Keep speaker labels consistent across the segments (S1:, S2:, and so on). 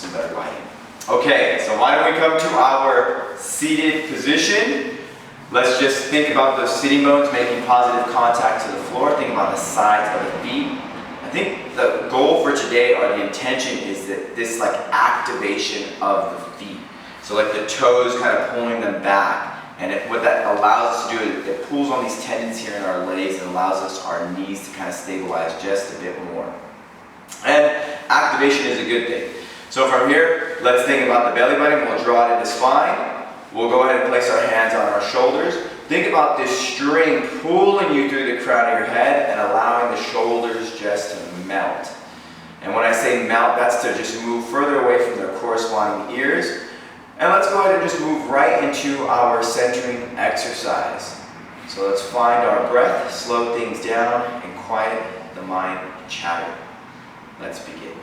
S1: some better lighting. Okay, so why don't we come to our seated position. Let's just think about those sitting bones making positive contact to the floor. Think about the sides of the feet. I think the goal for today, or the intention, is that this like activation of the feet. So like the toes kind of pulling them back. And what that allows us to do is it pulls on these tendons here in our legs and allows us our knees to kind of stabilize just a bit more. And activation is a good thing. So from here, let's think about the belly button. We'll draw it in the spine. We'll go ahead and place our hands on our shoulders. Think about this string pulling you through the crown of your head and allowing the shoulders just to melt. And when I say melt, that's to just move further away from their corresponding ears. And let's go ahead and just move right into our centering exercise. So let's find our breath, slow things down, and quiet the mind chatter. Let's begin.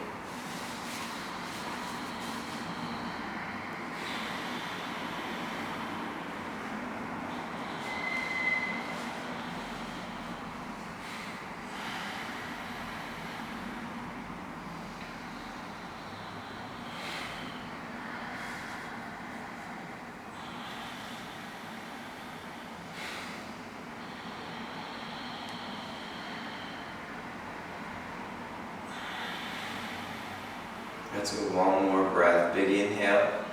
S1: Let's do one more breath. Big inhale.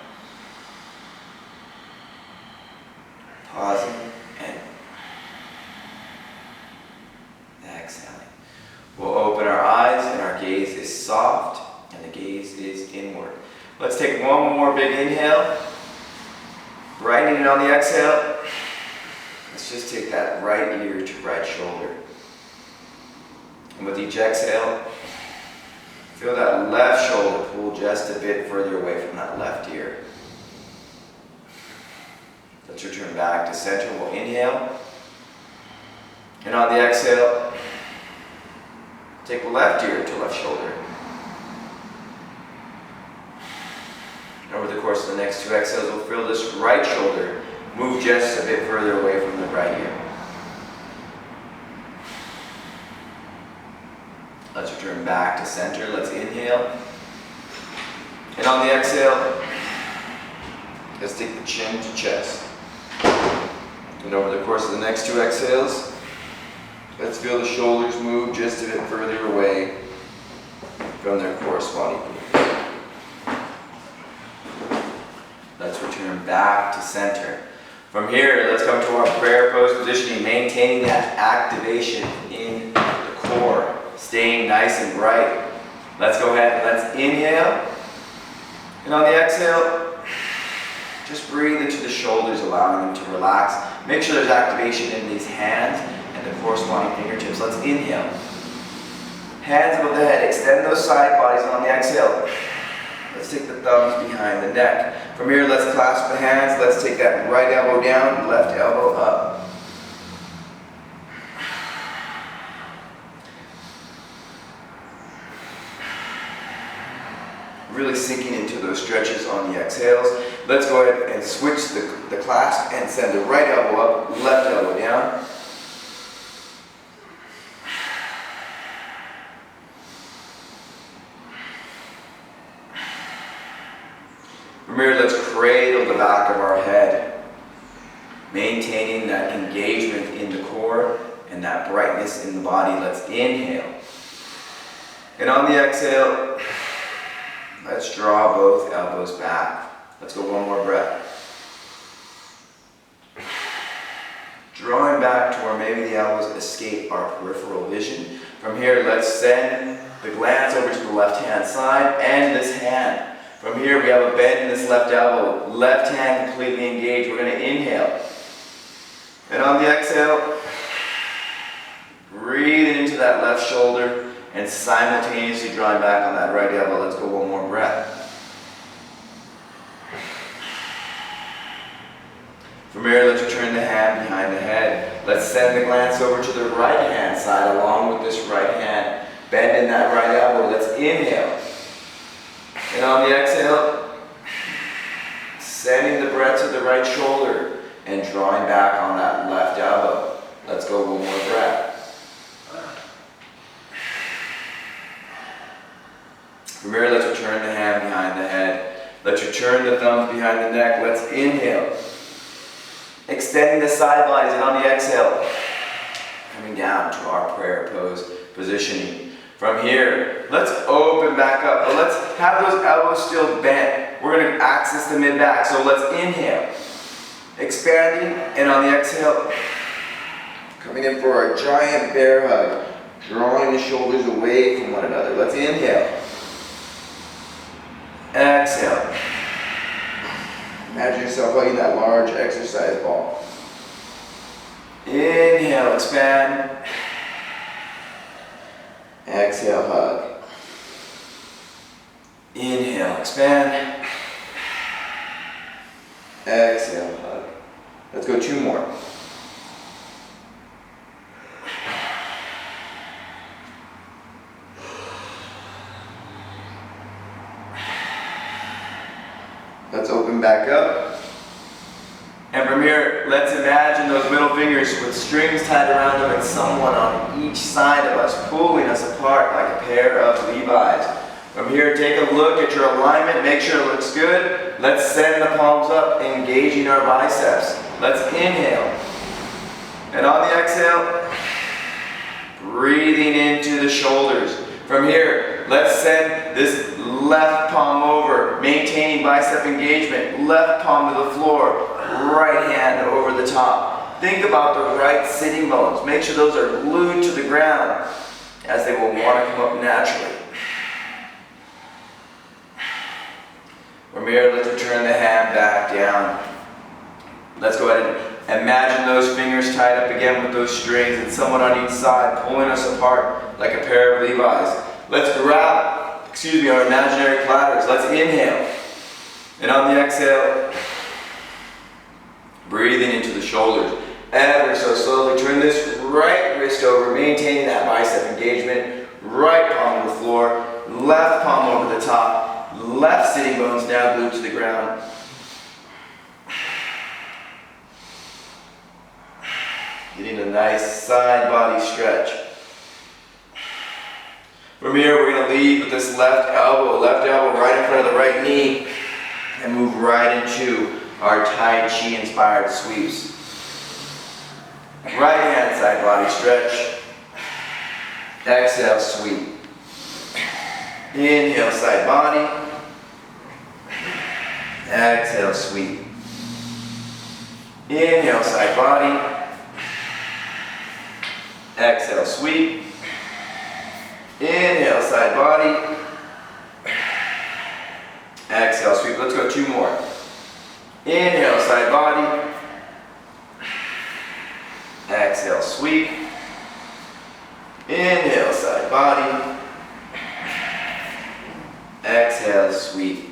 S1: Pausing and exhaling. We'll open our eyes and our gaze is soft and the gaze is inward. Let's take one more big inhale. Brightening it on the exhale. Let's just take that right ear to right shoulder. And with each exhale, feel that left shoulder pull just a bit further away from that left ear. Let's return back to center. We'll inhale. And on the exhale, take left ear to left shoulder. And over the course of the next two exhales, we'll feel this right shoulder move just a bit further away from the right ear. Let's return back to center. Let's inhale. And on the exhale, let's take the chin to chest. And over the course of the next two exhales, let's feel the shoulders move just a bit further away from their corresponding ears. Let's return back to center. From here, let's come to our prayer pose positioning, maintaining that activation in the core. Staying nice and bright. Let's go ahead and let's inhale. And on the exhale, just breathe into the shoulders, allowing them to relax. Make sure there's activation in these hands and the corresponding fingertips. Let's inhale. Hands above the head. Extend those side bodies on the exhale. Let's take the thumbs behind the neck. From here, let's clasp the hands. Let's take that right elbow down, left elbow up. Really sinking into those stretches on the exhales. Let's go ahead and switch the clasp and send the right elbow up, left elbow down. From here, let's cradle the back of our head, maintaining that engagement in the core and that brightness in the body. Let's inhale. And on the exhale, let's draw both elbows back. Let's go one more breath. Drawing back to where maybe the elbows escape our peripheral vision. From here, let's send the glance over to the left-hand side and this hand. From here, we have a bend in this left elbow. Left hand completely engaged. We're going to inhale. And on the exhale, breathe into that left shoulder and simultaneously drawing back on that right elbow. Let's go one more breath. From here, let's return the hand behind the head. Let's send the glance over to the right hand side along with this right hand. Bend in that right elbow. Let's inhale. And on the exhale, sending the breath to the right shoulder and drawing back on that left elbow. Let's go one more breath. From here, let's return the hand behind the head. Let's return the thumbs behind the neck. Let's inhale. Extending the side bodies, and on the exhale, coming down to our prayer pose positioning. From here, let's open back up, but let's have those elbows still bent. We're going to access the mid-back, so let's inhale. Expanding, and on the exhale, coming in for our giant bear hug, drawing the shoulders away from one another. Let's inhale. Exhale. Imagine yourself hugging that large exercise ball. Inhale, expand. Exhale, hug. Inhale, expand. Exhale, hug. Let's go 2 more. Let's open back up. And from here, let's imagine those middle fingers with strings tied around them and someone on each side of us pulling us apart like a pair of Levi's. From here, take a look at your alignment, make sure it looks good. Let's send the palms up, engaging our biceps. Let's inhale. And on the exhale, breathing into the shoulders. From here, let's send this left palm over, maintaining bicep engagement. Left palm to the floor, right hand over the top. Think about the right sitting bones. Make sure those are glued to the ground, as they will want to come up naturally. From here, let's return the hand back down. Let's go ahead and imagine those fingers tied up again with those strings and someone on each side pulling us apart like a pair of Levi's. Let's grab, our imaginary platters. Let's inhale. And on the exhale, breathing into the shoulders. Ever so slowly, turn this right wrist over, maintaining that bicep engagement. Right palm to the floor, left palm over the top, left sitting bones now glued to the ground. Getting a nice side body stretch. From here, we're going to lead with this left elbow right in front of the right knee, and move right into our Tai Chi inspired sweeps. Right hand side body stretch. Exhale, sweep. Inhale, side body. Exhale, sweep. Inhale, side body. Exhale, sweep. Inhale, side body. Exhale, sweep. Let's go 2 more. Inhale, side body. Exhale, sweep. Inhale, side body. Exhale, sweep.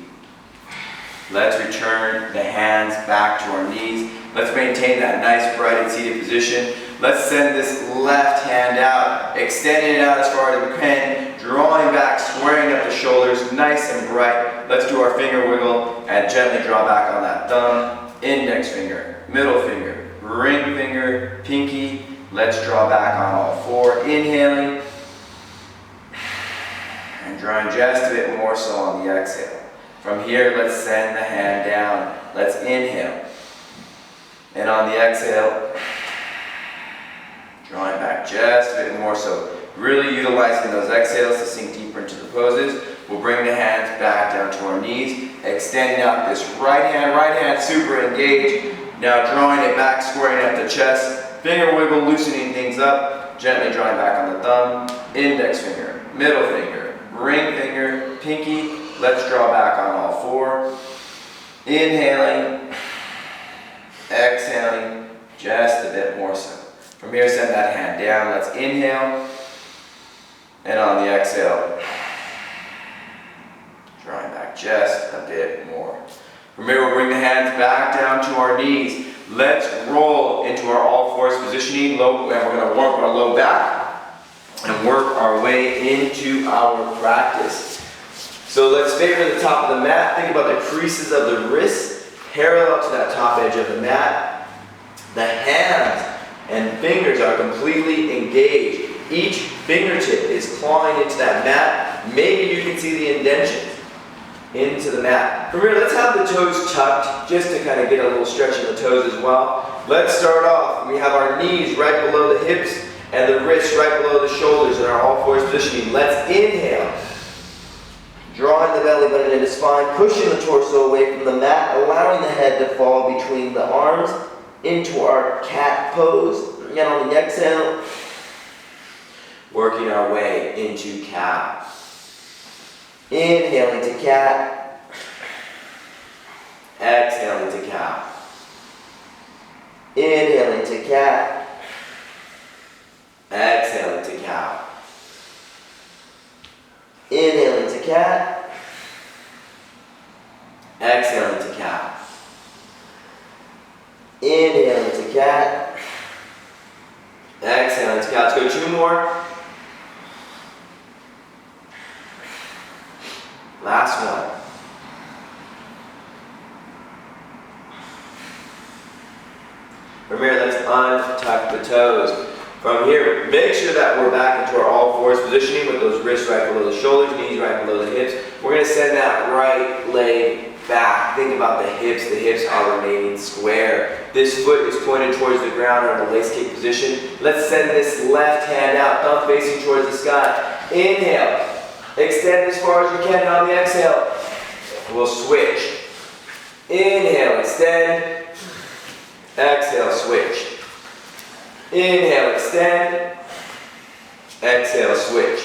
S1: Let's return the hands back to our knees. Let's maintain that nice brighted seated position. Let's send this left hand out, extending it out as far as we can, drawing back, squaring up the shoulders, nice and bright. Let's do our finger wiggle and gently draw back on that thumb, index finger, middle finger, ring finger, pinky. Let's draw back on all 4, inhaling, and drawing just a bit more so on the exhale. From here, let's send the hand down. Let's inhale. And on the exhale, drawing back just a bit more so. Really utilizing those exhales to sink deeper into the poses. We'll bring the hands back down to our knees, extending out this right hand super engaged. Now drawing it back, squaring up the chest. Finger wiggle, loosening things up. Gently drawing back on the thumb, index finger, middle finger, ring finger, pinky. Let's draw back on all 4. Inhaling, exhaling, just a bit more so. From here, send that hand down. Let's inhale. And on the exhale, drawing back just a bit more. From here, we'll bring the hands back down to our knees. Let's roll into our all fours positioning. And we're going to work our low back and work our way into our practice. So let's favor the top of the mat. Think about the creases of the wrists parallel to that top edge of the mat. The hands and fingers are completely engaged. Each fingertip is clawing into that mat. Maybe you can see the indentation into the mat. From here, let's have the toes tucked just to kind of get a little stretch in the toes as well. Let's start off. We have our knees right below the hips and the wrists right below the shoulders in our all fours positioning. Let's inhale. Drawing the belly button into spine, pushing the torso away from the mat, allowing the head to fall between the arms into our cat pose. Again, on the exhale, working our way into cat. Inhaling to cat. Exhaling to cat. Inhaling to cat. Exhaling to cat. Inhaling to cat. Exhaling to cat. Inhaling to cat. Exhaling to cat. Let's go 2 more. Last one. From here, let's untuck the toes. From here, make sure that we're back into our all fours positioning with those wrists right below the shoulders, knees right below the hips. We're going to send that right leg back. Think about the hips. The hips are remaining square. This foot is pointed towards the ground or in a lace kick position. Let's send this left hand out, thumb facing towards the sky. Inhale. Extend as far as you can, and on the exhale, we'll switch. Inhale, extend. Exhale, switch. Inhale, extend. Exhale, switch.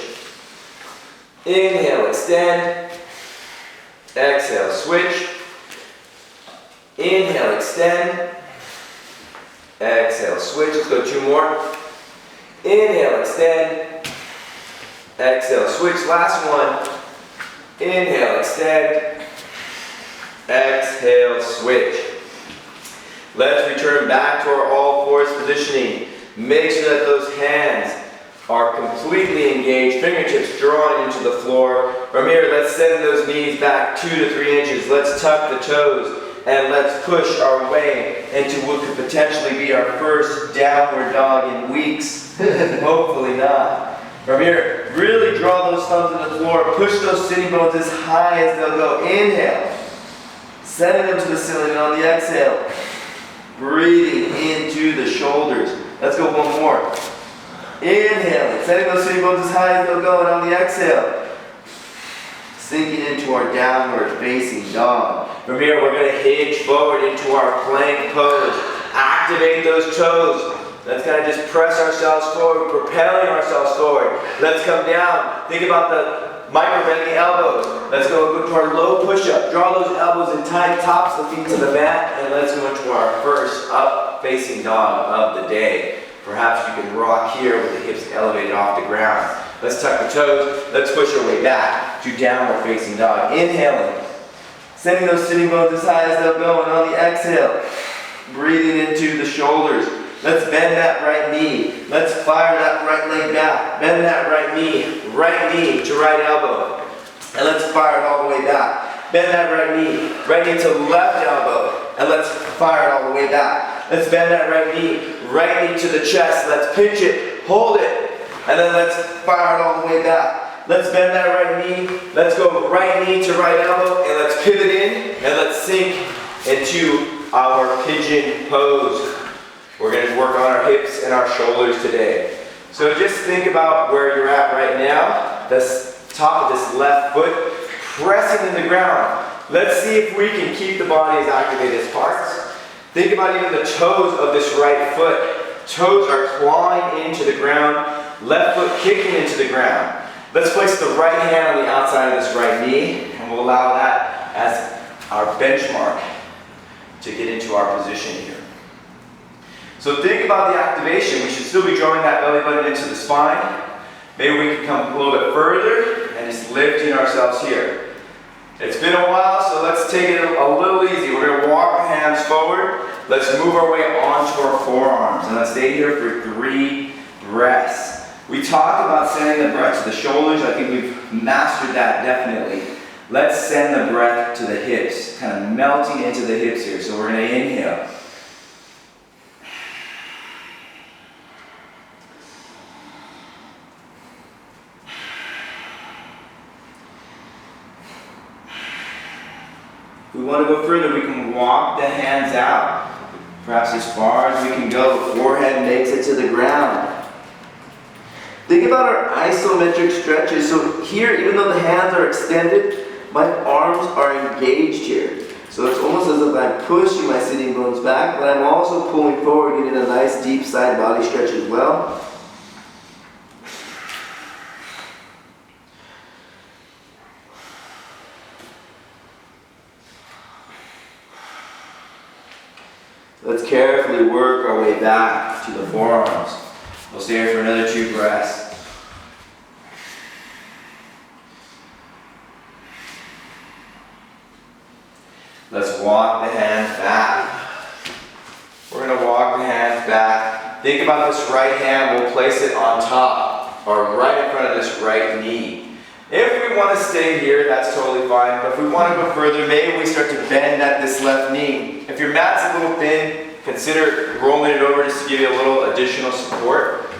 S1: Inhale, extend. Exhale, switch. Inhale, extend. Exhale, switch. Let's go 2 more. Inhale, extend. Exhale, switch. Last one. Inhale, extend. Exhale, switch. Let's return back to our all fours positioning. Make sure that those hands are completely engaged, fingertips drawing into the floor. From here, let's send those knees back 2 to 3 inches. Let's tuck the toes and let's push our way into what could potentially be our first downward dog in weeks. Hopefully not. From here, really draw those thumbs to the floor. Push those sitting bones as high as they'll go. Inhale. Sending them to the ceiling, and on the exhale, breathing into the shoulders. Let's go 1 more. Inhaling, sending those sitting bones as high as they'll go, and on the exhale, sinking into our downward facing dog. From here, we're going to hinge forward into our plank pose. Activate those toes. Let's kind of just press ourselves forward, propelling ourselves forward. Let's come down. Think about the micro-bending elbows. Let's go to our low push-up. Draw those elbows in tight, tops the feet to the mat, and let's go into our first up-facing dog of the day. Perhaps you can rock here with the hips elevated off the ground. Let's tuck the toes. Let's push our way back to downward-facing dog. Inhaling, sending those sitting bones as high as they'll go, and on the exhale, breathing into the shoulders. Let's bend that right knee. Let's fire that right leg back. Bend that right knee to right elbow. And let's fire it all the way back. Bend that right knee to left elbow. And let's fire it all the way back. Let's bend that right knee to the chest. Let's pinch it, hold it, and then let's fire it all the way back. Let's bend that right knee. Let's go right knee to right elbow, and let's pivot in, and let's sink into our pigeon pose. We're going to work on our hips and our shoulders today. So just think about where you're at right now. The top of this left foot pressing in the ground. Let's see if we can keep the body as activated as parts. Think about even the toes of this right foot. Toes are clawing into the ground. Left foot kicking into the ground. Let's place the right hand on the outside of this right knee, and we'll allow that as our benchmark to get into our position here. So think about the activation. We should still be drawing that belly button into the spine. Maybe we can come a little bit further and just lifting ourselves here. It's been a while, so let's take it a little easy. We're going to walk our hands forward. Let's move our way onto our forearms, and let's stay here for 3 breaths. We talked about sending the breath to the shoulders. I think we've mastered that definitely. Let's send the breath to the hips, kind of melting into the hips here. So we're going to inhale. we want to go further, we can walk the hands out. Perhaps as far as we can go, the forehead makes it to the ground. Think about our isometric stretches. So here, even though the hands are extended, my arms are engaged here. So it's almost as if I'm pushing my sitting bones back, but I'm also pulling forward, getting a nice deep side body stretch as well. Let's carefully work our way back to the forearms. We'll stay here for another 2 breaths. Let's walk the hands back. We're going to walk the hands back. Think about this right hand. We'll place it on top or right in front of this right knee. If we want to stay here, that's totally fine. But if we want to go further, maybe we start to bend at this left knee. If your mat's a little thin, consider rolling it over just to give you a little additional support.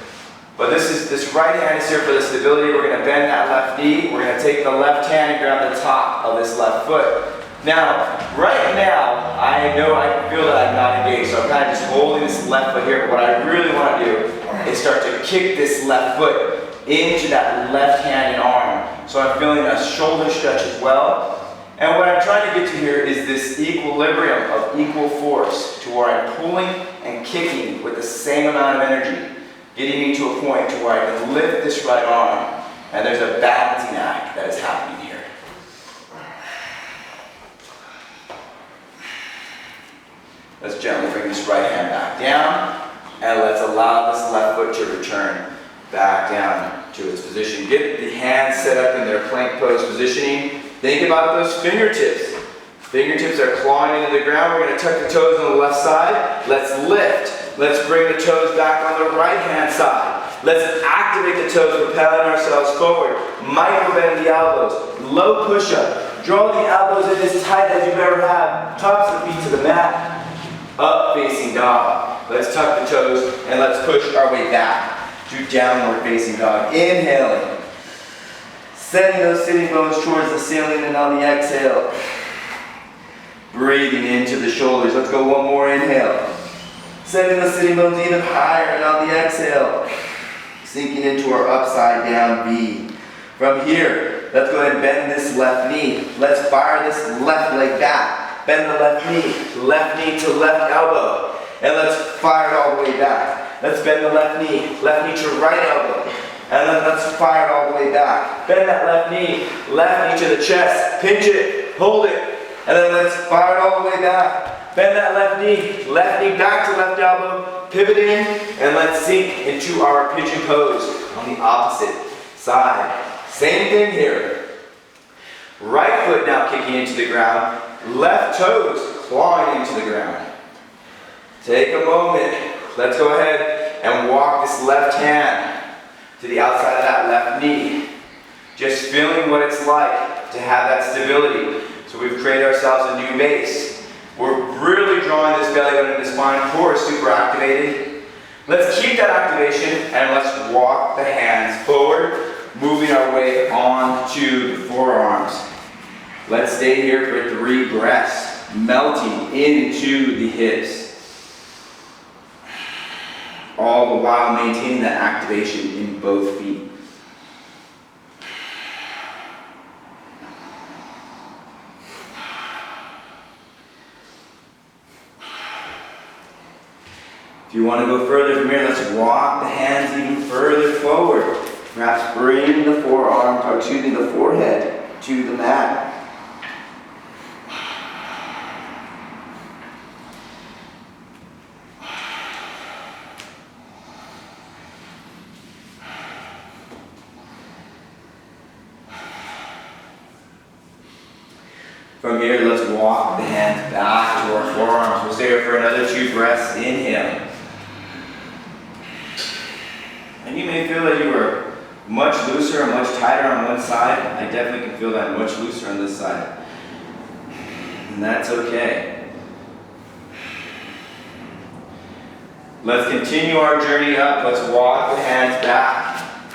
S1: But this right hand is here for the stability. We're going to bend that left knee. We're going to take the left hand and grab the top of this left foot. Now, right now, I know I can feel that I'm not engaged, so I'm kind of just holding this left foot here, but what I really want to do is start to kick this left foot into that left hand and arm. So I'm feeling a shoulder stretch as well. And what I'm trying to get to here is this equilibrium of equal force to where I'm pulling and kicking with the same amount of energy, getting me to a point to where I can lift this right arm, and there's a balancing act that is happening here. Let's gently bring this right hand back down, and let's allow this left foot to return back down to its position. Get the hands set up in their plank pose positioning. Think about those fingertips. Fingertips are clawing into the ground. We're going to tuck the toes on the left side. Let's lift. Let's bring the toes back on the right hand side. Let's activate the toes, propelling ourselves forward. Micro bend the elbows. Low push up. Draw the elbows in as tight as you've ever had. Tops of the feet to the mat. Up facing dog. Let's tuck the toes and let's push our way back to downward facing dog. Inhaling. Sending those sitting bones towards the ceiling, and on the exhale, breathing into the shoulders. Let's go one more inhale. Sending the sitting bones even higher, and on the exhale, sinking into our upside down V. From here, let's go ahead and bend this left knee. Let's fire this left leg back. Bend the left knee to left elbow, and let's fire it all the way back. Let's bend the left knee to right elbow, and then let's fire it all the way back. Bend that left knee to the chest, pinch it, hold it, and then let's fire it all the way back. Bend that left knee back to left elbow, pivot in, and let's sink into our pigeon pose on the opposite side. Same thing here. Right foot now kicking into the ground. Left toes clawing into the ground. Take a moment. Let's go ahead and walk this left hand to the outside of that left knee. Just feeling what it's like to have that stability. So we've created ourselves a new base. We're really drawing this belly button and the spine core is super activated. Let's keep that activation and let's walk the hands forward, moving our way on to the forearms. Let's stay here for 3 breaths, melting into the hips. All the while maintaining that activation in both feet. If you want to go further from here, let's walk the hands even further forward. Perhaps bring the forearm, or excuse me, the forehead to the mat. From here, let's walk the hands back to our forearms. We'll stay here for another 2 breaths. Inhale. And you may feel that you are much looser or much tighter on one side. I definitely can feel that I'm much looser on this side. And that's okay. Let's continue our journey up. Let's walk the hands back.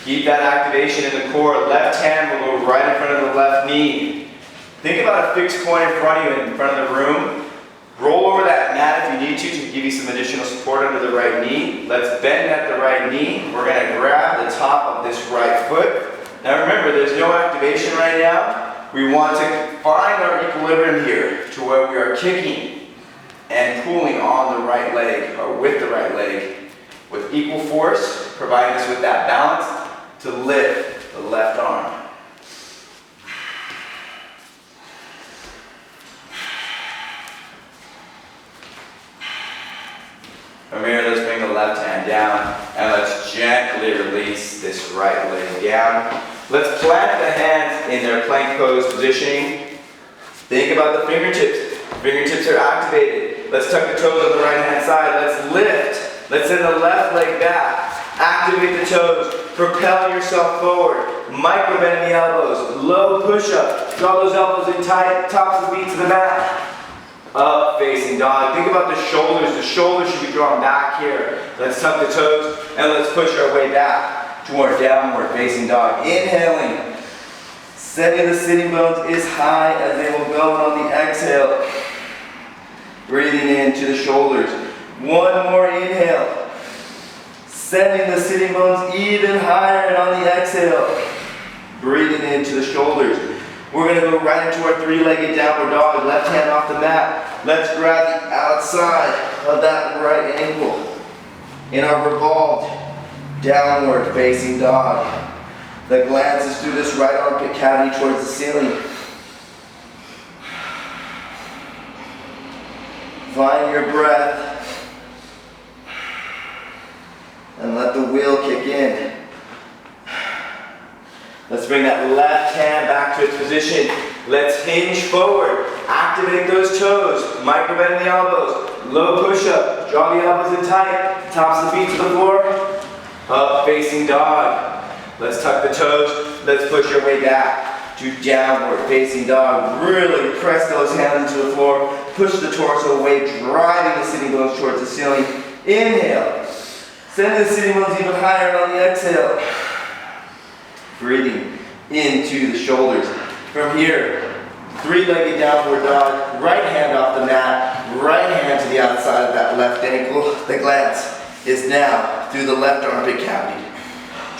S1: Keep that activation in the core. Left hand will go right in front of the left knee. Think about a fixed point in front of you, in front of the room. Roll over that mat if you need to give you some additional support under the right knee. Let's bend at the right knee. We're going to grab the top of this right foot. Now remember, there's no activation right now. We want to find our equilibrium here to where we are kicking and pulling on the right leg, or with the right leg, with equal force, providing us with that balance to lift the left arm. From here, let's bring the left hand down and let's gently release this right leg down. Let's plant the hands in their plank pose positioning. Think about the fingertips. Fingertips are activated. Let's tuck the toes on the right hand side. Let's lift. Let's send the left leg back. Activate the toes. Propel yourself forward. Micro bend the elbows. Low push up. Draw those elbows in tight. Tops of the feet to the mat. Up facing dog. Think about the shoulders. The shoulders should be drawn back here. Let's tuck the toes and let's push our way back to our downward facing dog. Inhaling. Setting the sitting bones as high as they will go, and on the exhale, breathing into the shoulders. One more inhale. Sending the sitting bones even higher, and on the exhale, breathing into the shoulders. We're going to go right into our three-legged downward dog. Left hand off the mat. Let's grab the outside of that right ankle in our revolved downward facing dog. The glances through this right armpit cavity towards the ceiling. Find your breath and let the wheel kick in. Let's bring that left hand back to its position. Let's hinge forward. Activate those toes. Micro bend the elbows. Low push up. Draw the elbows in tight. Tops of the feet to the floor. Up facing dog. Let's tuck the toes. Let's push your way back to downward facing dog. Really press those hands into the floor. Push the torso away, driving the sitting bones towards the ceiling. Inhale. Send the sitting bones even higher on the exhale. Breathing into the shoulders. From here, three-legged downward dog. Right hand off the mat. Right hand to the outside of that left ankle. The glance is now through the left armpit cavity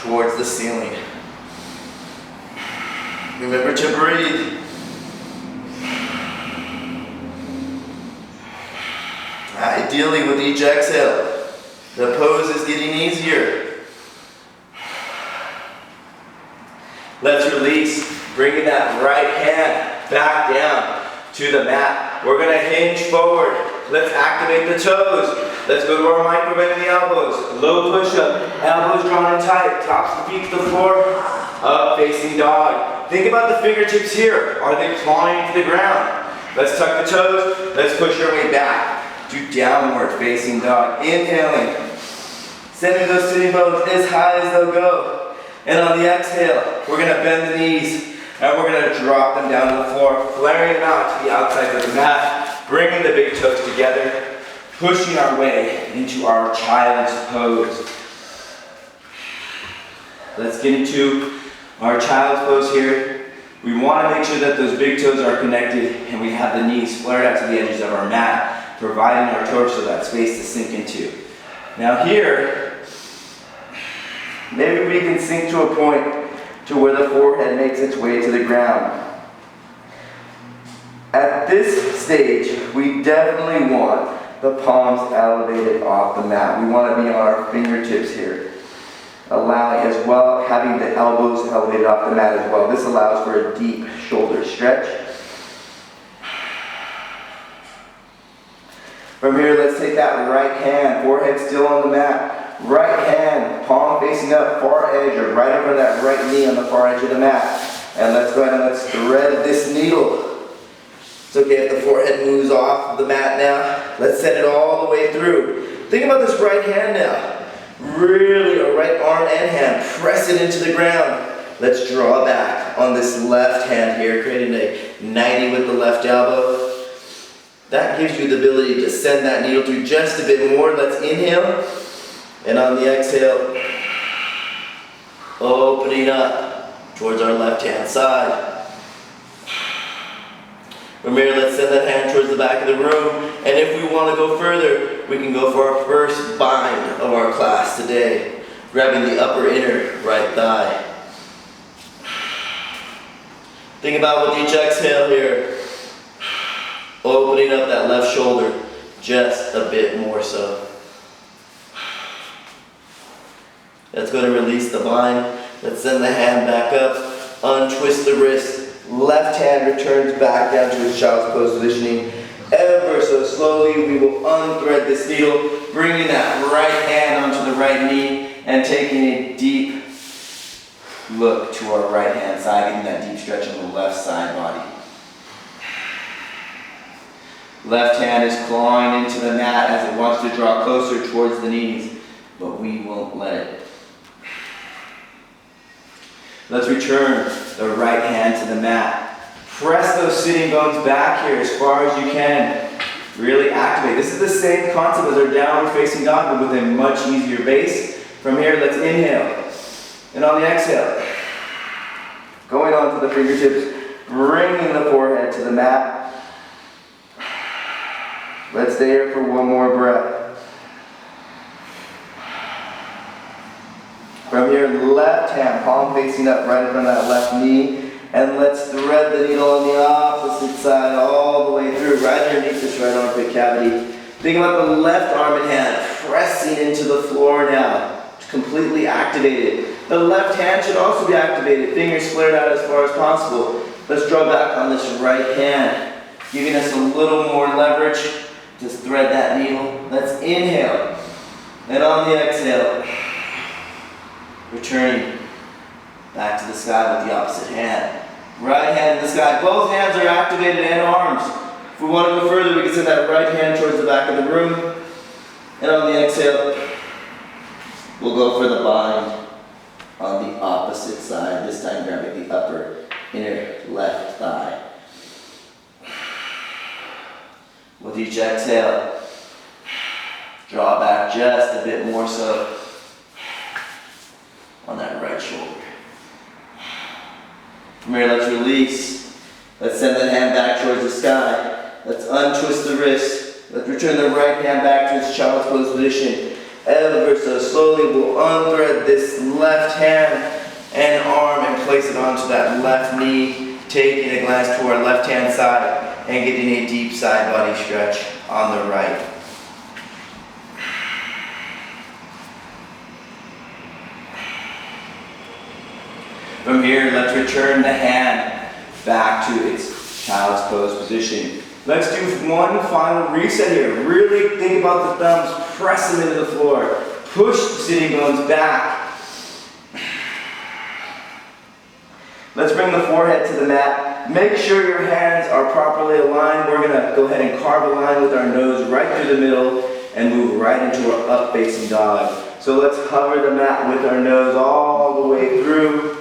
S1: towards the ceiling. Remember to breathe. Ideally, with each exhale, the pose is getting easier. Let's release, bringing that right hand back down to the mat. We're going to hinge forward. Let's activate the toes. Let's go to our micro bend the elbows. Low push up, elbows drawn in tight, tops of the feet to the floor. Up facing dog. Think about the fingertips here. Are they clawing to the ground? Let's tuck the toes. Let's push our way back to downward facing dog. Inhaling. Sending those sitting bones as high as they'll go. And on the exhale, we're going to bend the knees and we're going to drop them down to the floor, flaring them out to the outside of the mat, bringing the big toes together, pushing our way into our child's pose. Let's get into our child's pose here. We want to make sure that those big toes are connected and we have the knees flared out to the edges of our mat, providing our torso that space to sink into. Now here, maybe we can sink to a point to where the forehead makes its way to the ground. At this stage, we definitely want the palms elevated off the mat. We want to be on our fingertips here, allowing as well, having the elbows elevated off the mat as well. This allows for a deep shoulder stretch. From here, let's take that right hand, forehead still on the mat. Right hand, palm facing up, far edge, or right over that right knee on the far edge of the mat. And let's go ahead and let's thread this needle. It's okay if the forehead moves off the mat now. Let's set it all the way through. Think about this right hand now. Really, or right arm and hand, press it into the ground. Let's draw back on this left hand here, creating a 90 with the left elbow. That gives you the ability to send that needle through just a bit more. Let's inhale. And on the exhale, opening up towards our left hand side.
S2: From here, let's send that hand towards the back of the room. And if we want to go further, we can go for our first bind of our class today. Grabbing the upper inner right thigh. Think about with each exhale here, opening up that left shoulder just a bit more so. That's going to release the bind. Let's send the hand back up, untwist the wrist. Left hand returns back down to its child's pose positioning. Ever so slowly, we will unthread this needle, bringing that right hand onto the right knee and taking a deep look to our right hand side, getting that deep stretch on the left side body. Left hand is clawing into the mat as it wants to draw closer towards the knees, but we won't let it. Let's return the right hand to the mat. Press those sitting bones back here as far as you can. Really activate. This is the same concept as our downward facing dog, but with a much easier base. From here, let's inhale. And on the exhale, going on to the fingertips, bringing the forehead to the mat. Let's stay here for one more breath. From here, left hand, palm facing up right in front of that left knee. And let's thread the needle on the opposite side all the way through, right underneath this right armpit cavity. Think about the left arm and hand pressing into the floor now, completely activated. The left hand should also be activated, fingers flared out as far as possible. Let's draw back on this right hand, giving us a little more leverage. Just thread that needle. Let's inhale. And on the exhale, returning back to the sky with the opposite hand. Right hand in the sky. Both hands are activated and arms. If we want to go further, we can send that right hand towards the back of the room. And on the exhale, we'll go for the bind on the opposite side. This time grabbing the upper inner left thigh. With each exhale, draw back just a bit more so on that right shoulder. From here, let's release. Let's send that hand back towards the sky. Let's untwist the wrist. Let's return the right hand back to its child's pose position. Ever so slowly, we'll unthread this left hand and arm and place it onto that left knee, taking a glance to our left hand side and getting a deep side body stretch on the right. From here, let's return the hand back to its child's pose position. Let's do one final reset here. Really think about the thumbs, press them into the floor. Push the sitting bones back. Let's bring the forehead to the mat. Make sure your hands are properly aligned. We're gonna go ahead and carve a line with our nose right through the middle and move right into our up facing dog. So let's hover the mat with our nose all the way through.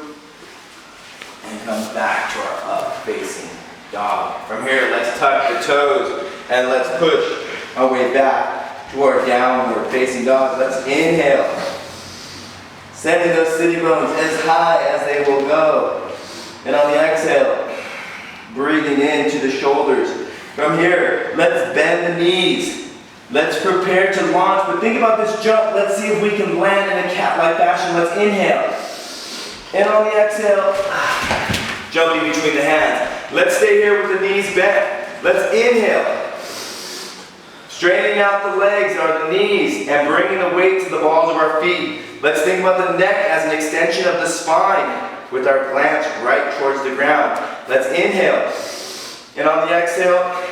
S2: And come back to our up-facing dog. From here, let's tuck the toes and let's push our way back to our downward-facing dog. Let's inhale, sending those sitting bones as high as they will go. And on the exhale, breathing into the shoulders. From here, let's bend the knees. Let's prepare to launch, but think about this jump. Let's see if we can land in a cat-like fashion. Let's inhale. And on the exhale, jumping between the hands. Let's stay here with the knees bent. Let's inhale. Straightening out the legs or the knees and bringing the weight to the balls of our feet. Let's think about the neck as an extension of the spine with our glance right towards the ground. Let's inhale. And on the exhale,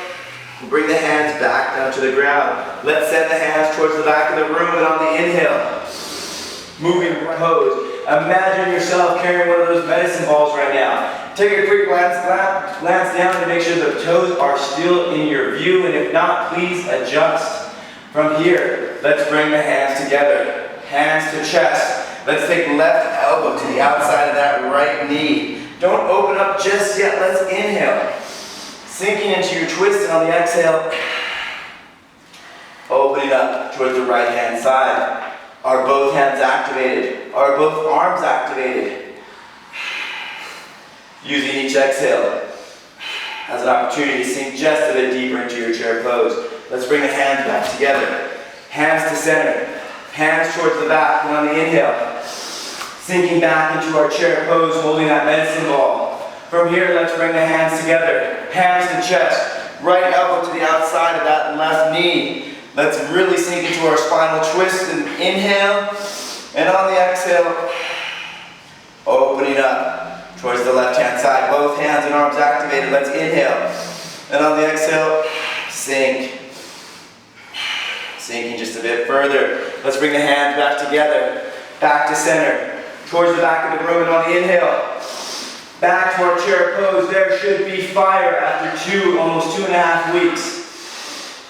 S2: bring the hands back down to the ground. Let's send the hands towards the back of the room, and on the inhale, moving pose. Imagine yourself carrying one of those medicine balls right now. Take a quick glance down to make sure the toes are still in your view, and if not, please adjust. From here, let's bring the hands together. Hands to chest. Let's take left elbow to the outside of that right knee. Don't open up just yet. Let's inhale. Sinking into your twist, and on the exhale, opening up towards the right hand side. Are both hands activated? Are both arms activated? Using each exhale as an opportunity to sink just a bit deeper into your chair pose. Let's bring the hands back together. Hands to center. Hands towards the back. And on the inhale, sinking back into our chair pose, holding that medicine ball. From here, let's bring the hands together. Hands to chest. Right elbow to the outside of that left knee. Let's really sink into our spinal twist and inhale. And on the exhale, opening up towards the left-hand side. Both hands and arms activated. Let's inhale. And on the exhale, sink. Sinking just a bit further. Let's bring the hands back together. Back to center. Towards the back of the room, and on the inhale, back to our chair pose. There should be fire after almost 2.5 weeks.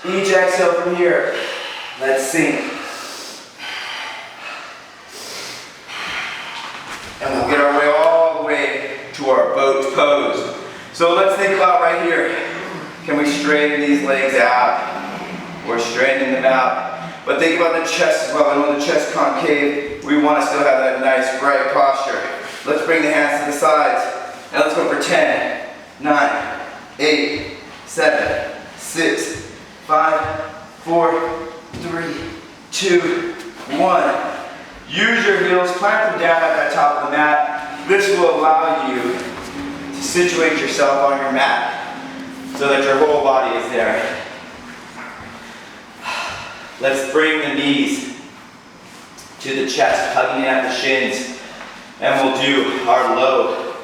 S2: Each exhale from here, let's sink. And we'll get our way all the way to our boat pose. So let's think about right here. Can we straighten these legs out? We're straightening them out. But think about the chest as well. And when the chest concave, we want to still have that nice bright posture. Let's bring the hands to the sides. And let's go for 10, 9, 8, 7, 6, 5, 4, 3, 2, 1. Use your heels, plant them down at the top of the mat. This will allow you to situate yourself on your mat so that your whole body is there. Let's bring the knees to the chest, hugging in at the shins. And we'll do our low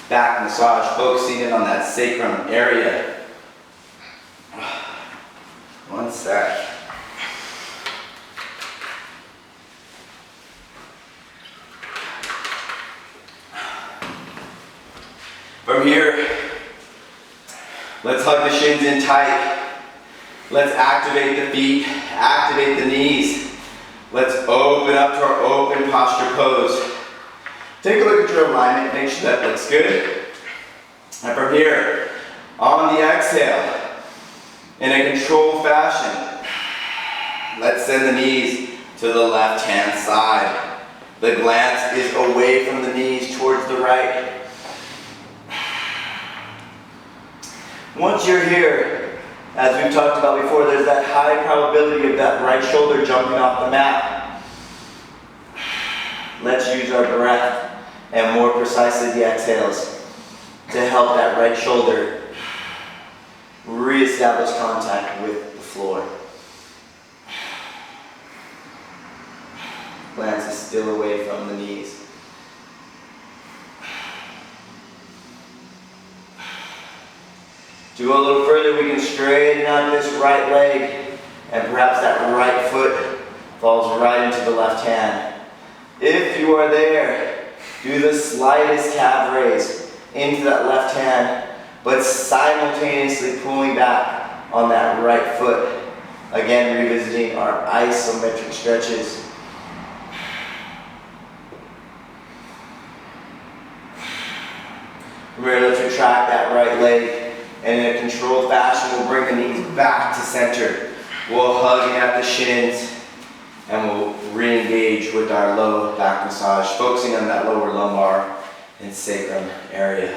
S2: back massage, focusing in on that sacrum area. One sec. From here, let's hug the shins in tight. Let's activate the feet, activate the knees. Let's open up to our open posture pose. Take a look at your alignment, make sure that looks good. And from here, on the exhale, in a controlled fashion, let's send the knees to the left-hand side. The glance is away from the knees towards the right. Once you're here, as we've talked about before, there's that high probability of that right shoulder jumping off the mat. Let's use our breath and more precisely the exhales to help that right shoulder reestablish contact with the floor. Glance is still away from the knees. To go a little further, we can straighten out this right leg, and perhaps that right foot falls right into the left hand. If you are there, do the slightest calf raise into that left hand, but simultaneously pulling back on that right foot. Again, revisiting our isometric stretches. Remember, let's retract that right leg. And in a controlled fashion, we'll bring the knees back to center. We'll hug in at the shins, and we'll re-engage with our low back massage, focusing on that lower lumbar and sacrum area.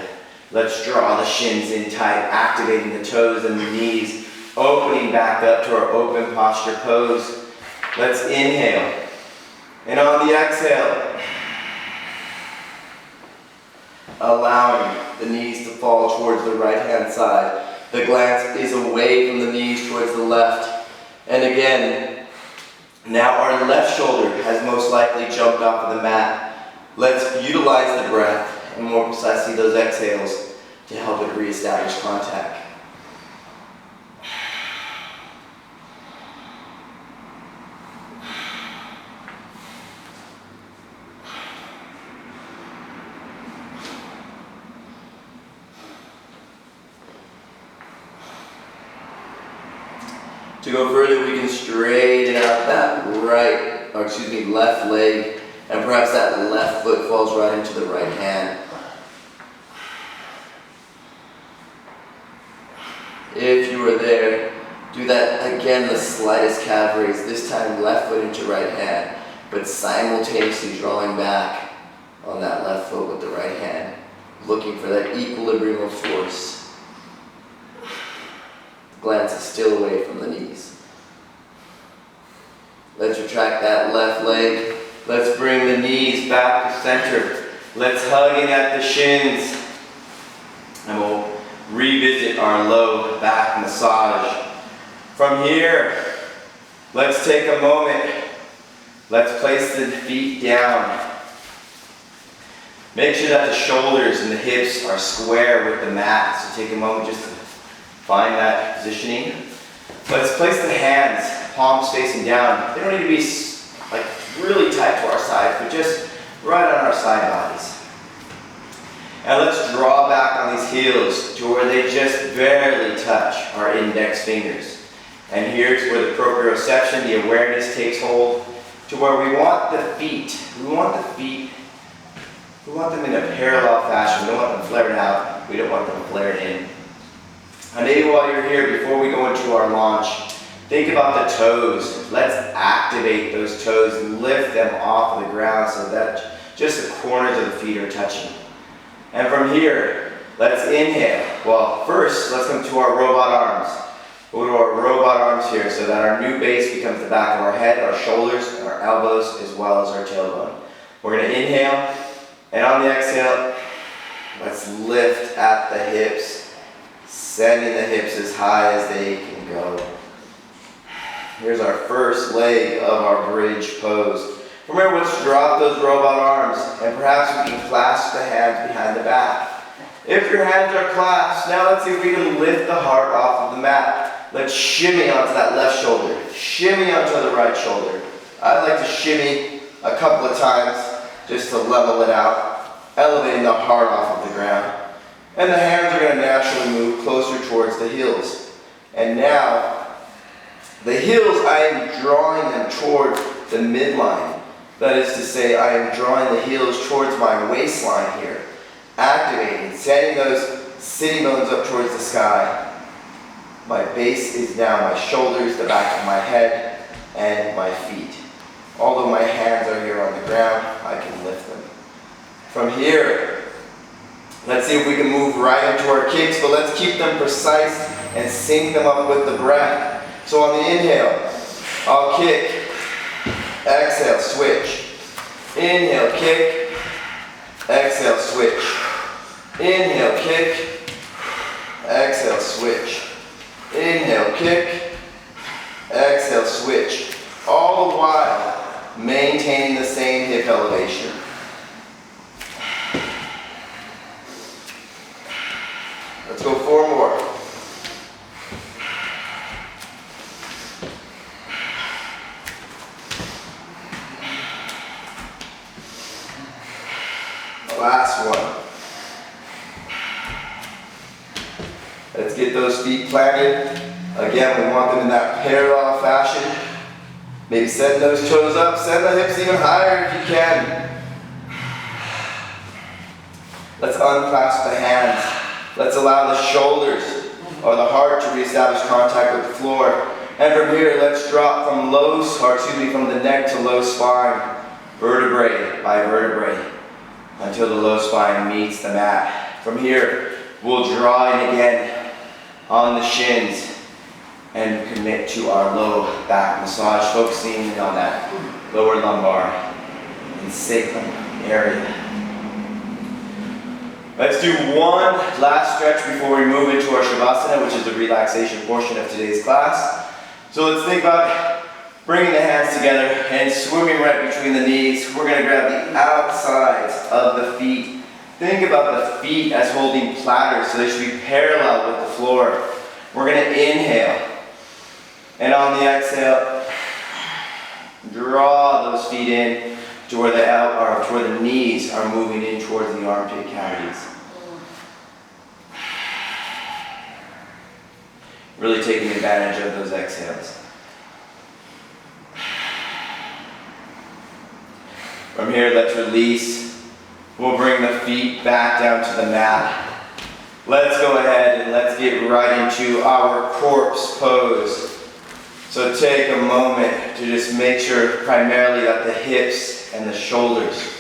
S2: Let's draw the shins in tight, activating the toes and the knees, opening back up to our open posture pose. Let's inhale. And on the exhale, allowing the knees to fall towards the right-hand side. The glance is away from the knees towards the left. And again, now our left shoulder has most likely jumped off of the mat. Let's utilize the breath, and more precisely those exhales, to help it reestablish contact. To go further, we can straighten out that left leg, and perhaps that left foot falls right into the right hand. If you are there, do that again, the slightest calf raise, this time left foot into right hand, but simultaneously drawing back on that left foot with the right hand, looking for that equilibrium of force. glances still away from the knees. Let's retract that left leg. Let's bring the knees back to center. Let's hug in at the shins. And we'll revisit our low back massage. From here, let's take a moment. Let's place the feet down. Make sure that the shoulders and the hips are square with the mat. So take a moment just to find that positioning. Let's place the hands, palms facing down. They don't need to be like really tight to our sides, but just right on our side bodies. And let's draw back on these heels to where they just barely touch our index fingers. And here's where the proprioception, the awareness takes hold, to where we want the feet. We want them in a parallel fashion. We don't want them flared out. We don't want them flared in. And maybe while you're here, before we go into our launch, think about the toes. Let's activate those toes and lift them off of the ground so that just the corners of the feet are touching. And from here, let's inhale. Well, first, let's come to our robot arms. We'll go to our robot arms here so that our new base becomes the back of our head, our shoulders, our elbows, as well as our tailbone. We're going to inhale, and on the exhale, let's lift at the hips, sending the hips as high as they can go. Here's our first leg of our bridge pose. From here, let's drop those robot arms, and perhaps we can clasp the hands behind the back. If your hands are clasped, now let's see if we can lift the heart off of the mat. Let's shimmy onto that left shoulder, shimmy onto the right shoulder. I like to shimmy a couple of times just to level it out, elevating the heart off of the ground. And the hands are going to naturally move closer towards the heels. And now, the heels, I am drawing them towards the midline. That is to say, I am drawing the heels towards my waistline here. Activating, sending those sitting bones up towards the sky. My base is down, my shoulders, the back of my head, and my feet. Although my hands are here on the ground, I can lift them. From here, let's see if we can move right into our kicks, but let's keep them precise and sync them up with the breath. So on the inhale, I'll kick, exhale, switch. Inhale, kick, exhale, switch. Inhale, kick, exhale, switch. Inhale, kick, exhale, switch. All the while maintaining the same hip elevation. Let's go 4 more. The last one. Let's get those feet planted. Again, we want them in that parallel fashion. Maybe send those toes up, send the hips even higher if you can. Let's unclasp the hands. Let's allow the shoulders or the heart to reestablish contact with the floor. And from here, let's drop from from the neck to low spine, vertebrae by vertebrae, until the low spine meets the mat. From here, we'll draw in again on the shins and commit to our low back massage, focusing on that lower lumbar and sacrum area. Let's do one last stretch before we move into our Shavasana, which is the relaxation portion of today's class. So let's think about bringing the hands together and swimming right between the knees. We're going to grab the outsides of the feet. Think about the feet as holding platters, so they should be parallel with the floor. We're going to inhale. And on the exhale, draw those feet in to where the knees are moving in towards the armpit cavities. Really taking advantage of those exhales. From here, let's release. We'll bring the feet back down to the mat. Let's go ahead and let's get right into our corpse pose. So take a moment to just make sure primarily that the hips and the shoulders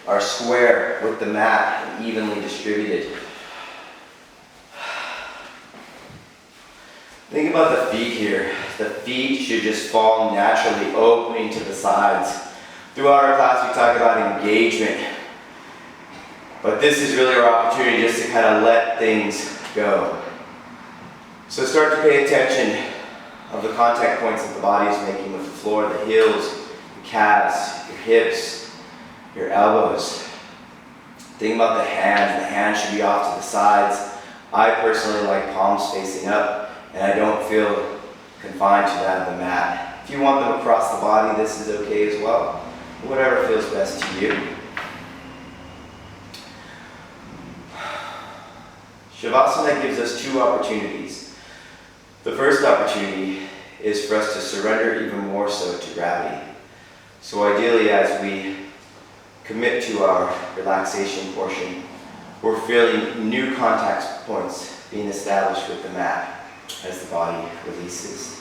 S2: are square with the mat and evenly distributed.
S1: Think about the feet here. The feet should just fall naturally, opening to the sides. Throughout our class, we talk about engagement. But this is really our opportunity just to kind of let things go. So start to pay attention of the contact points that the body is making with the floor, the heels, your calves, your hips, your elbows. Think about the hands. The hands should be off to the sides. I personally like palms facing up, and I don't feel confined to that of the mat. If you want them across the body, this is okay as well. Whatever feels best to you. Shavasana gives us two opportunities. The first opportunity is for us to surrender even more so to gravity. So ideally, as we commit to our relaxation portion, we're feeling new contact points being established with the mat as the body releases.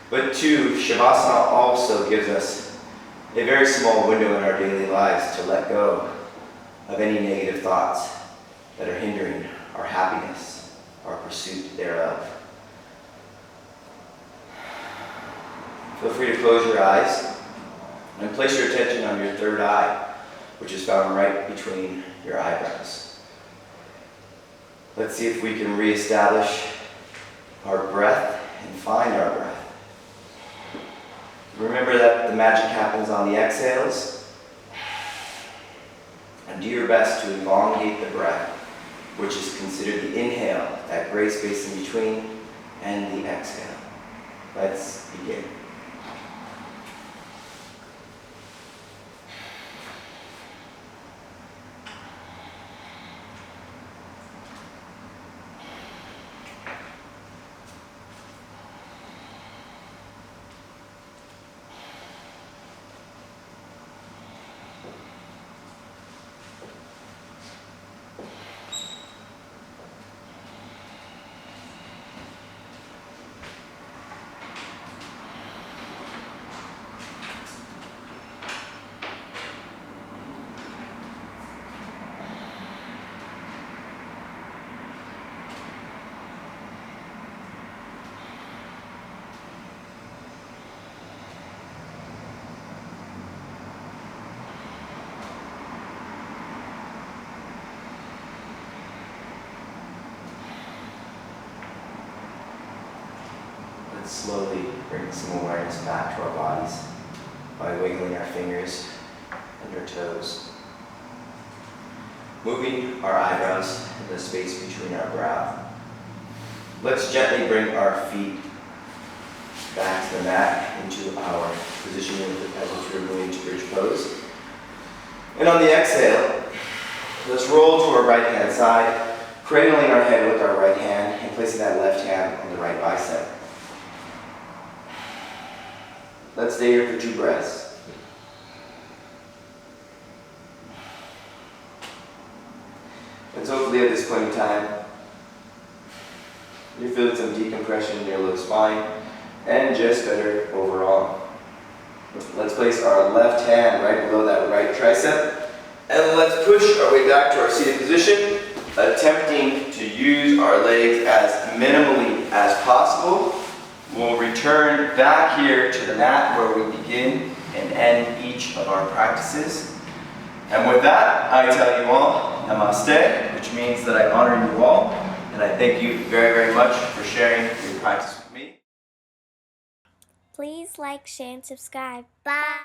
S1: But two, Shavasana also gives us a very small window in our daily lives to let go of any negative thoughts that are hindering our happiness, our pursuit thereof. Feel free to close your eyes and place your attention on your third eye, which is found right between your eyebrows. Let's see if we can reestablish our breath and find our breath. Remember that the magic happens on the exhales, and do your best to elongate the breath, which is considered the inhale, that gray space in between, and the exhale. Let's begin. Slowly bring some awareness back to our bodies by wiggling our fingers and our toes. Moving our eyebrows in the space between our brow. Let's gently bring our feet back to the mat into our position as if we're moving to bridge pose. And on the exhale, let's roll to our right hand side, cradling our head with our right hand and placing that left hand on the right bicep. Let's stay here for 2 breaths. And so hopefully at this point in time, you're feeling some decompression in your low spine and just better overall. Let's place our left hand right below that right tricep, and let's push our way back to our seated position, attempting to use our legs as minimally as possible. We'll return back here to the mat where we begin and end each of our practices. And with that, I tell you all, Namaste, which means that I honor you all, and I thank you very, very much for sharing your practice with me.
S3: Please like, share, and subscribe. Bye.